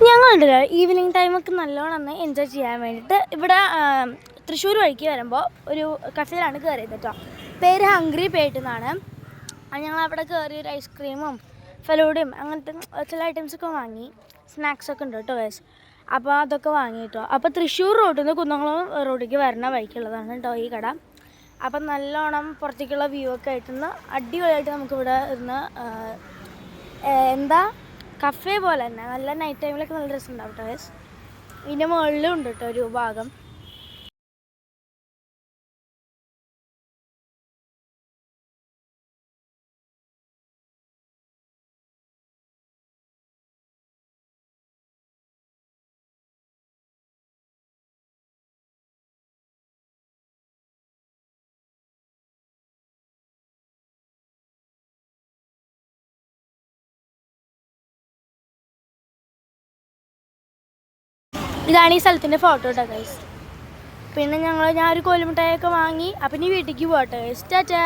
ഞങ്ങളുണ്ടല്ലോ evening ടൈമൊക്കെ നല്ലോണം enjoy ചെയ്യാൻ വേണ്ടിയിട്ട് ഇവിടെ തൃശ്ശൂർ വഴിക്ക് വരുമ്പോൾ ഒരു കഫേയിലാണ് കയറിയത് കേട്ടോ. പേര് ഹംഗ്രി പേട്ട് എന്നാണ്. ഞങ്ങൾ അവിടെ കയറി ഒരു ഐസ്ക്രീമും ഫലൂഡയും അങ്ങനത്തെ ചില ഐറ്റംസൊക്കെ വാങ്ങി. സ്നാക്സൊക്കെ ഉണ്ട് കേട്ടോ ഗൈസ്. അപ്പോൾ അതൊക്കെ വാങ്ങി കേട്ടോ. അപ്പോൾ തൃശ്ശൂർ റോഡിൽ നിന്ന് കുന്നംകുളം റോഡിലേക്ക് വരുന്ന വഴിക്കുള്ളതാണ് കേട്ടോ ഈ കട. അപ്പം നല്ലോണം പുറത്തേക്കുള്ള വ്യൂ ഒക്കെ ആയിട്ടൊന്ന് അടിപൊളിയായിട്ട് നമുക്കിവിടെ ഇരുന്ന് എന്താ കഫേ പോലെ തന്നെ നല്ല നൈറ്റ് ടൈമിലൊക്കെ നല്ല രസമുണ്ടാവും കേട്ടോ ഗൈസ്. ഇതിൻ്റെ മുകളിലും ഉണ്ട് കേട്ടോ ഒരു ഭാഗം. ഇതാണ് ഈ സ്ഥലത്തിൻ്റെ ഫോട്ടോ കേട്ടോ ഗൈസ്. പിന്നെ ഞാൻ ഒരു കോലുമിഠായൊക്കെ വാങ്ങി. അപ്പം ഇനി വീട്ടിലേക്ക് പോകട്ടെ ഗൈസ്. ടാറ്റാ.